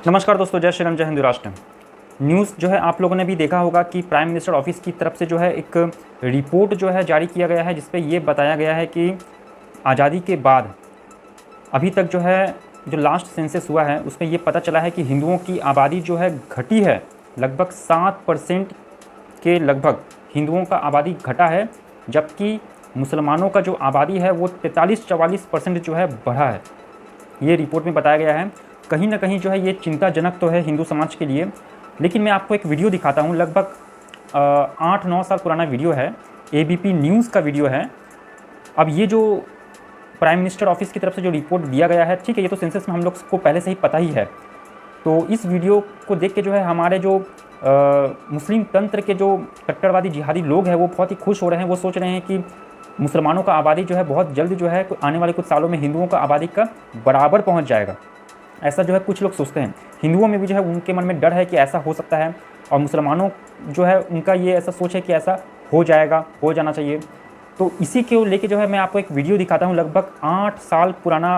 नमस्कार दोस्तों, जय श्री राम, जय हिंद राष्ट्र। न्यूज़ जो है आप लोगों ने भी देखा होगा कि प्राइम मिनिस्टर ऑफिस की तरफ से जो है एक रिपोर्ट जो है जारी किया गया है, जिस पे ये बताया गया है कि आज़ादी के बाद अभी तक जो है जो लास्ट सेंसस हुआ है उसमें ये पता चला है कि हिंदुओं की आबादी जो है घटी है। लगभग 7% के लगभग हिंदुओं का आबादी घटा है, जबकि मुसलमानों का जो आबादी है वो 43-44% जो है बढ़ा है। ये रिपोर्ट में बताया गया है। कहीं ना कहीं जो है ये चिंताजनक तो है हिंदू समाज के लिए। लेकिन मैं आपको एक वीडियो दिखाता हूँ, लगभग 8-9 साल पुराना वीडियो है, एबीपी न्यूज़ का वीडियो है। अब ये जो प्राइम मिनिस्टर ऑफिस की तरफ से जो रिपोर्ट दिया गया है, ठीक है, ये तो सेंसस में हम लोग को पहले से ही पता ही है। तो इस वीडियो को देख के जो है हमारे जो मुस्लिम तंत्र के जो कट्टरवादी जिहादी लोग हैं वो बहुत ही खुश हो रहे हैं। वो सोच रहे हैं कि मुसलमानों का आबादी जो है बहुत जल्द जो है आने वाले कुछ सालों में हिंदुओं का आबादी का बराबर पहुंच जाएगा। ऐसा जो है कुछ लोग सोचते हैं। हिंदुओं में भी जो है उनके मन में डर है कि ऐसा हो सकता है, और मुसलमानों जो है उनका ये ऐसा सोच है कि ऐसा हो जाएगा, हो जाना चाहिए। तो इसी को लेके जो है मैं आपको एक वीडियो दिखाता हूँ। लगभग 8 साल पुराना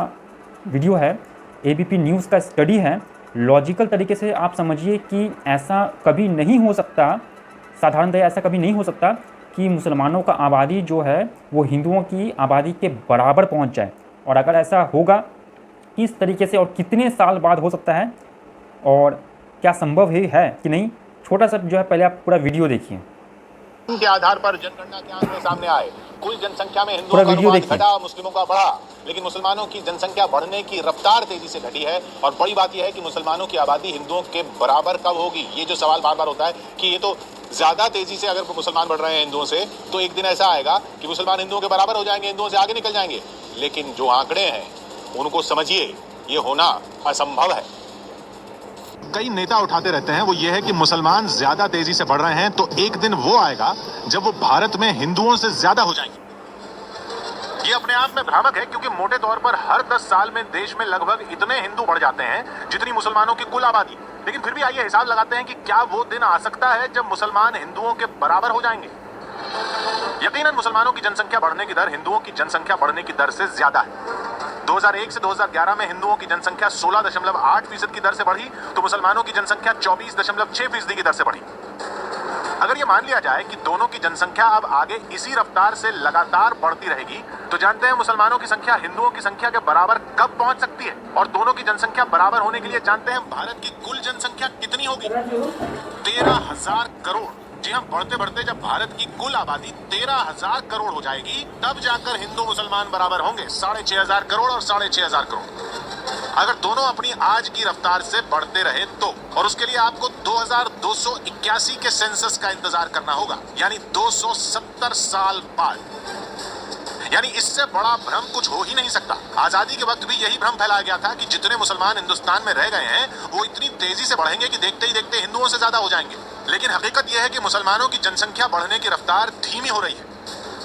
वीडियो है, एबीपी न्यूज़ का स्टडी है। लॉजिकल तरीके से आप समझिए कि ऐसा कभी नहीं हो सकता, साधारणतः ऐसा कभी नहीं हो सकता कि मुसलमानों का आबादी जो है वो हिंदुओं की आबादी के बराबर पहुंच जाए। और अगर ऐसा होगा, किस तरीके से और कितने साल बाद हो सकता है, और क्या संभव है कि नहीं, छोटा सा जो है पहले आप पूरा वीडियो देखिए। के आधार पर जनगणना के आंकड़े सामने आए। कुल जनसंख्या में पूरा हिंदुओं का वीडियो अनुपात देखिए। घटा, मुस्लिमों का बढ़ा, लेकिन मुसलमानों की जनसंख्या बढ़ने की रफ्तार तेजी से घटी है। और बड़ी बात यह है कि मुसलमानों की आबादी हिंदुओं के बराबर कब होगी। ये जो सवाल बार बार होता है कि ये तो ज्यादा तेजी से अगर मुसलमान बढ़ रहे हैं हिंदुओं से, तो एक दिन ऐसा आएगा कि मुसलमान हिंदुओं के बराबर हो जाएंगे, हिंदुओं से आगे निकल जाएंगे। लेकिन जो आंकड़े हैं उनको समझिए, ये होना असंभव है। कई नेता उठाते रहते हैं वो ये है कि मुसलमान ज्यादा तेजी से बढ़ रहे हैं, तो एक दिन वो आएगा जब वो भारत में हिंदुओं से ज्यादा हो जाएंगे। ये अपने आप में भ्रामक है, क्योंकि मोटे तौर पर हर 10 साल में देश में लगभग इतने हिंदू बढ़ जाते हैं जितनी मुसलमानों की कुल आबादी। लेकिन फिर भी आइए हिसाब लगाते हैं कि क्या वो दिन आ सकता है जब मुसलमान हिंदुओं के बराबर हो जाएंगे। यकीनन मुसलमानों की जनसंख्या बढ़ने की दर हिंदुओं की जनसंख्या बढ़ने की दर से ज्यादा है। 2001 से 2011 में हिंदुओं की जनसंख्या 16.8% की दर से बढ़ी, तो मुसलमानों की जनसंख्या 24.6% की दर से बढ़ी। अगर ये मान लिया जाए कि दोनों की जनसंख्या अब आगे इसी रफ्तार से लगातार बढ़ती रहेगी, तो जानते हैं मुसलमानों की संख्या हिंदुओं की संख्या के बराबर कब पहुंच सकती है। और दोनों की जनसंख्या बराबर होने के लिए जानते हैं भारत की कुल जनसंख्या कितनी होगी? 13,000 करोड़। जी हाँ, बढ़ते बढ़ते जब भारत की कुल आबादी 13,000 करोड़ हो जाएगी, तब जाकर हिंदू मुसलमान बराबर होंगे। 6,500 करोड़ और 6,500 करोड़। अगर दोनों अपनी आज की रफ्तार से बढ़ते रहे तो, और उसके लिए आपको 2281 के सेंसस का इंतजार करना होगा, यानी 270 साल बाद। यानी इससे बड़ा भ्रम कुछ हो ही नहीं सकता। आजादी के वक्त भी यही भ्रम फैलाया गया था कि जितने मुसलमान हिंदुस्तान में रह गए हैं वो इतनी तेजी से बढ़ेंगे कि देखते ही देखते हिंदुओं से ज्यादा हो जाएंगे। लेकिन हकीकत यह है कि मुसलमानों की जनसंख्या बढ़ने की रफ्तार धीमी हो रही है।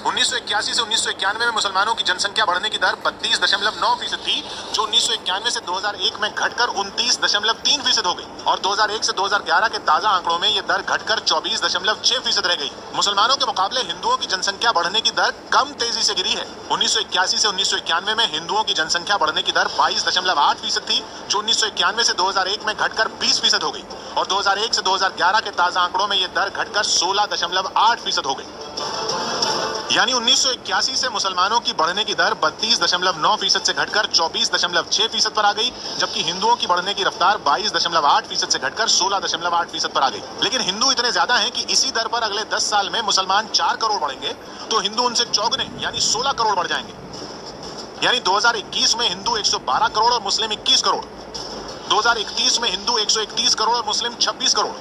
1981 से 1991 में मुसलमानों की जनसंख्या बढ़ने की दर 32.9% थी, जो 1991 से 2001 में घटकर 29.3% हो गई। और 2001 से 2011 के ताजा आंकड़ों में यह दर घटकर 24.6% रह गई। मुसलमानों के मुकाबले हिंदुओं की जनसंख्या बढ़ने की दर कम तेजी से गिरी है। 1981 से 1991 में हिंदुओं की जनसंख्या बढ़ने की दर 22.8% थी, जो 1991 से 2001 में घटकर 20% हो गई। और 2001 से 2011 के ताजा आंकड़ों में यह दर घटकर 16.8% हो गई। यानी 1981 से मुसलमानों की बढ़ने की दर 32.9% से घटकर 24.6% पर आ गई, जबकि हिंदुओं की बढ़ने की रफ्तार 22.8% से घटकर 16.8% पर आ गई। लेकिन हिंदू इतने ज्यादा हैं कि इसी दर पर अगले 10 साल में मुसलमान 4 करोड़ बढ़ेंगे, तो हिंदू उनसे चौगुने यानी 16 करोड़ बढ़ जाएंगे। यानी 2021 में हिंदू 112 करोड़ और मुस्लिम 21 करोड़। 2031 में हिंदू 131 करोड़ और मुस्लिम 26 करोड़।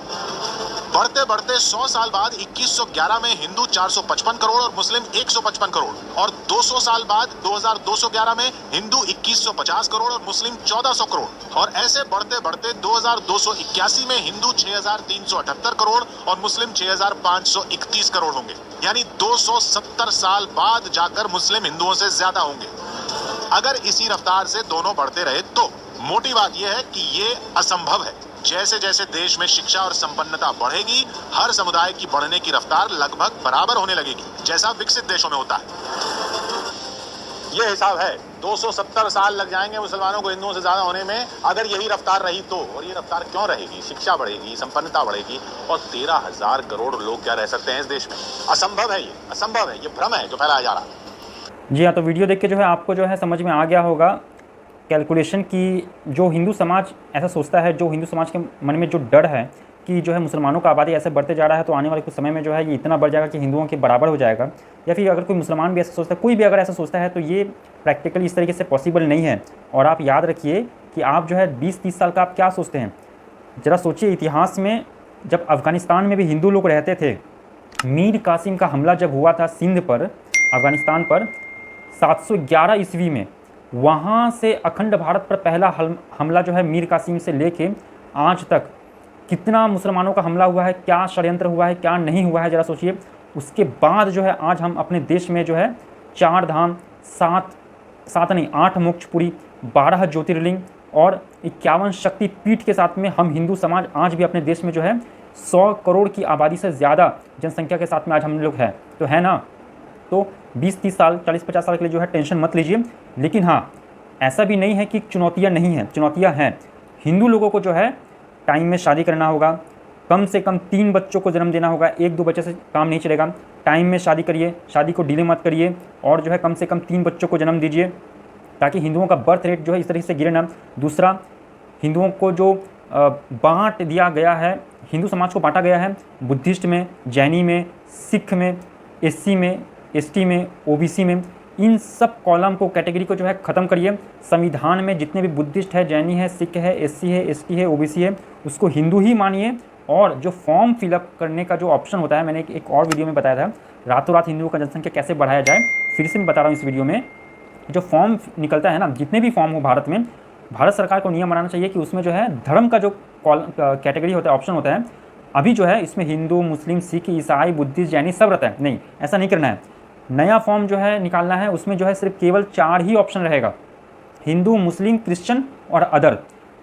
बढ़ते बढ़ते 100 साल बाद 2111 में हिंदू 455 करोड़ और मुस्लिम 155 करोड़। और 200 साल बाद 2211 में हिंदू 2150 करोड़ और मुस्लिम 1400 करोड़। और ऐसे बढ़ते बढ़ते 2281 में हिंदू 6378 करोड़ और मुस्लिम 6531 करोड़ होंगे। यानी 270 साल बाद जाकर मुस्लिम हिंदुओं से ज्यादा होंगे। अगर इसी रफ्तार से दोनों बढ़ते रहे तो मोटी बात यह है कि ये असंभव है। जैसे जैसे देश में शिक्षा और संपन्नता बढ़ेगी, हर समुदाय की बढ़ने की रफ्तार लगभग बराबर होने लगेगी, जैसा विकसित देशों में होता है। ये हिसाब है। 270 साल लग जाएंगे मुसलमानों को हिंदुओं से ज्यादा होने में, अगर यही रफ्तार रही तो। और ये रफ्तार क्यों रहेगी? शिक्षा बढ़ेगी, संपन्नता बढ़ेगी, और 13,000 करोड़ लोग क्या रह सकते हैं इस देश में? असंभव है, ये असंभव है, ये भ्रम है जो फैलाया जा रहा है। जी हाँ, तो वीडियो देख के जो है आपको जो है समझ में आ गया होगा कैलकुलेशन की जो हिंदू समाज ऐसा सोचता है, जो हिंदू समाज के मन में जो डर है कि जो है मुसलमानों का आबादी ऐसे बढ़ते जा रहा है तो आने वाले कुछ समय में जो है ये इतना बढ़ जाएगा कि हिंदुओं के बराबर हो जाएगा, या फिर अगर कोई मुसलमान भी ऐसा सोचता है, कोई भी अगर ऐसा सोचता है तो ये प्रैक्टिकली इस तरीके से पॉसिबल नहीं है। और आप याद रखिए कि आप जो है 20-30 साल का आप क्या सोचते हैं, ज़रा सोचिए इतिहास में जब अफ़गानिस्तान में भी हिंदू लोग रहते थे, मीर कासिम का हमला जब हुआ था सिंध पर, अफ़गानिस्तान पर 711 ईस्वी में, वहाँ से अखंड भारत पर पहला हमला जो है मीर कासिम से लेके आज तक कितना मुसलमानों का हमला हुआ है, क्या षड्यंत्र हुआ है, क्या नहीं हुआ है, ज़रा सोचिए। उसके बाद जो है आज हम अपने देश में जो है 4 धाम, 8 मोक्षपुरी, 12 ज्योतिर्लिंग और 51 शक्ति पीठ के साथ में हम हिंदू समाज आज भी अपने देश में जो है 100 करोड़ की आबादी से ज़्यादा जनसंख्या के साथ में आज हम लोग हैं, तो है ना। तो 20-30 साल, 40-50 साल के लिए जो है टेंशन मत लीजिए। लेकिन हाँ, ऐसा भी नहीं है कि चुनौतियाँ नहीं हैं, चुनौतियाँ हैं। हिंदू लोगों को जो है टाइम में शादी करना होगा, कम से कम 3 बच्चों को जन्म देना होगा, 1-2 बच्चे से काम नहीं चलेगा। टाइम में शादी करिए, शादी को डिले मत करिए, और जो है कम से कम 3 बच्चों को जन्म दीजिए ताकि हिंदुओं का बर्थ रेट जो है इस तरीके से गिरे ना। दूसरा, हिंदुओं को जो बांट दिया गया है, हिंदू समाज को बांटा गया है बुद्धिस्ट में, जैनी में, सिख में, एससी में, एसटी में, ओबीसी में, इन सब कॉलम को, कैटेगरी को जो है ख़त्म करिए। संविधान में जितने भी बुद्धिस्ट है, जैनी है, सिख है, एससी है, एसटी है, ओबीसी है, उसको हिंदू ही मानिए। और जो फॉर्म फिलअप करने का जो ऑप्शन होता है, मैंने एक और वीडियो में बताया था, रातों रात हिंदुओं का जनसंख्या कैसे बढ़ाया जाए, फिर से मैं बता रहा हूँ इस वीडियो में। जो फॉर्म निकलता है ना, जितने भी फॉर्म हो भारत में, भारत सरकार को नियम बनाना चाहिए कि उसमें जो है धर्म का जो कैटेगरी होता है, ऑप्शन होता है, अभी जो है इसमें हिंदू, मुस्लिम, सिख, ईसाई, बुद्धिस्ट, जैनी सब रहता है। नहीं, ऐसा नहीं करना है। नया फॉर्म जो है निकालना है, उसमें जो है सिर्फ केवल 4 ही ऑप्शन रहेगा, हिंदू, मुस्लिम, क्रिश्चियन और अदर।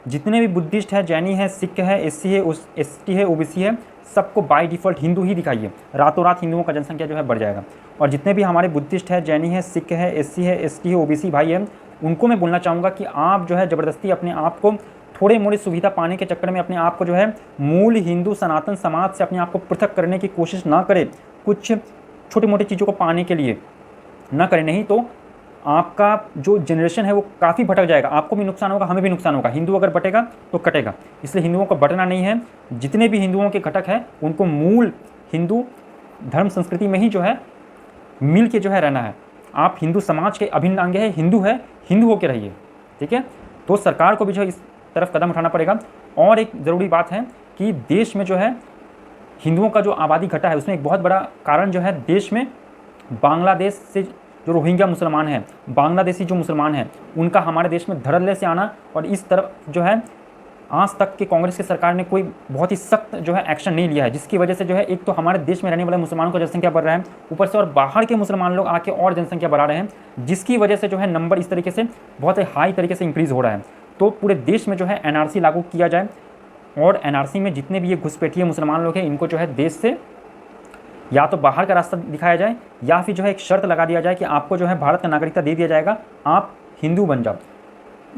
जितने भी बुद्धिस्ट है, जैनी है, सिख है, एससी है, एसटी है, ओबीसी है, सबको बाय डिफ़ॉल्ट हिंदू ही दिखाइए। रातों रात हिंदुओं का जनसंख्या जो है बढ़ जाएगा। और जितने भी हमारे बुद्धिस्ट है, जैनी है, सिख है, एससी है, एसटी है, ओबीसी भाई है, उनको मैं बोलना चाहूँगा कि आप जो है ज़बरदस्ती अपने आप को थोड़े मोड़े सुविधा पाने के चक्कर में अपने आप को जो है मूल हिंदू सनातन समाज से अपने आप को पृथक करने की कोशिश ना करें, कुछ छोटी मोटी चीज़ों को पाने के लिए ना करें। नहीं तो आपका जो जनरेशन है वो काफ़ी भटक जाएगा, आपको भी नुकसान होगा, हमें भी नुकसान होगा। हिंदू अगर बटेगा तो कटेगा, इसलिए हिंदुओं को बटना नहीं है। जितने भी हिंदुओं के घटक हैं उनको मूल हिंदू धर्म संस्कृति में ही जो है मिल के जो है रहना है। आप हिंदू समाज के अभिन्न अंग है, हिंदू है, हिंदू होकर रहिए, ठीक है। तो सरकार को भी जो है इस तरफ कदम उठाना पड़ेगा। और एक ज़रूरी बात है कि देश में जो है हिंदुओं का जो आबादी घटा है, उसमें एक बहुत बड़ा कारण जो है देश में बांग्लादेश से जो रोहिंग्या मुसलमान हैं, बांग्लादेशी जो मुसलमान हैं, उनका हमारे देश में धड़ल्ले से आना। और इस तरफ जो है आज तक के कांग्रेस की सरकार ने कोई बहुत ही सख्त जो है एक्शन नहीं लिया है, जिसकी वजह से जो है एक तो हमारे देश में रहने वाले मुसलमानों का जनसंख्या बढ़ रहा है, ऊपर से और बाहर के मुसलमान लोग आके और जनसंख्या बढ़ा रहे हैं, जिसकी वजह से जो है नंबर इस तरीके से बहुत ही हाई तरीके से इंक्रीज़ हो रहा है। तो पूरे देश में जो है एनआरसी लागू किया जाए, और एनआरसी में जितने भी ये घुसपैठिए मुसलमान लोग हैं, इनको जो है देश से या तो बाहर का रास्ता दिखाया जाए, या फिर जो है एक शर्त लगा दिया जाए कि आपको जो है भारत का नागरिकता दे दिया जाएगा, आप हिंदू बन जाओ।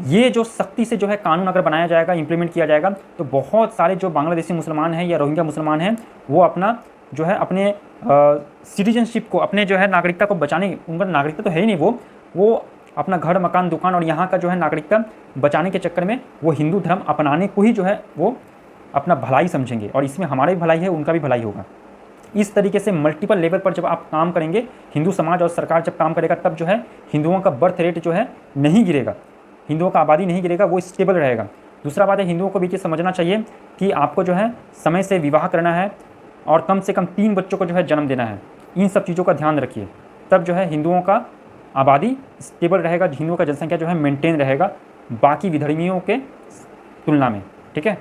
ये जो सख्ती से जो है कानून अगर बनाया जाएगा, इंप्लीमेंट किया जाएगा, तो बहुत सारे जो बांग्लादेशी मुसलमान हैं या रोहिंग्या मुसलमान हैं, वो अपना जो है अपने सिटीजनशिप को, अपने जो है नागरिकता को बचाने, उनका नागरिकता तो है ही नहीं, वो अपना घर, मकान, दुकान और यहाँ का जो है नागरिकता बचाने के चक्कर में वो हिंदू धर्म अपनाने को ही जो है वो अपना भलाई समझेंगे, और इसमें हमारी भी भलाई है, उनका भी भलाई होगा। इस तरीके से मल्टीपल लेवल पर जब आप काम करेंगे, हिंदू समाज और सरकार जब काम करेगा, तब जो है हिंदुओं का बर्थ रेट जो है नहीं गिरेगा, हिंदुओं का आबादी नहीं गिरेगा, वो स्टेबल रहेगा। दूसरा बात है, हिंदुओं को भी ये समझना चाहिए कि आपको जो है समय से विवाह करना है और कम से कम 3 बच्चों को जो है जन्म देना है। इन सब चीज़ों का ध्यान रखिए, तब जो है हिंदुओं का आबादी स्टेबल रहेगा, हिंदुओं का जनसंख्या जो है मेंटेन रहेगा बाकी विधर्मियों के तुलना में, ठीक है।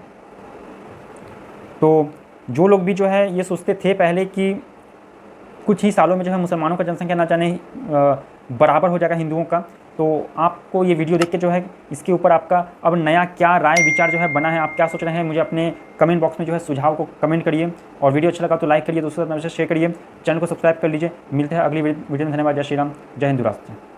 तो जो लोग भी जो है ये सोचते थे पहले कि कुछ ही सालों में जो है मुसलमानों का जनसंख्या ना जाने बराबर हो जाएगा हिंदुओं का, तो आपको ये वीडियो देख के जो है इसके ऊपर आपका अब नया क्या राय विचार जो है बना है, आप क्या सोच रहे हैं, मुझे अपने कमेंट बॉक्स में जो है सुझाव को कमेंट करिए। और वीडियो अच्छा लगा तो लाइक करिए, दोस्तों के साथ शेयर करिए, चैनल को सब्सक्राइब कर लीजिए। मिलते हैं अगली वीडियो में। धन्यवाद। जय श्री राम, जय हिंदू राष्ट्र।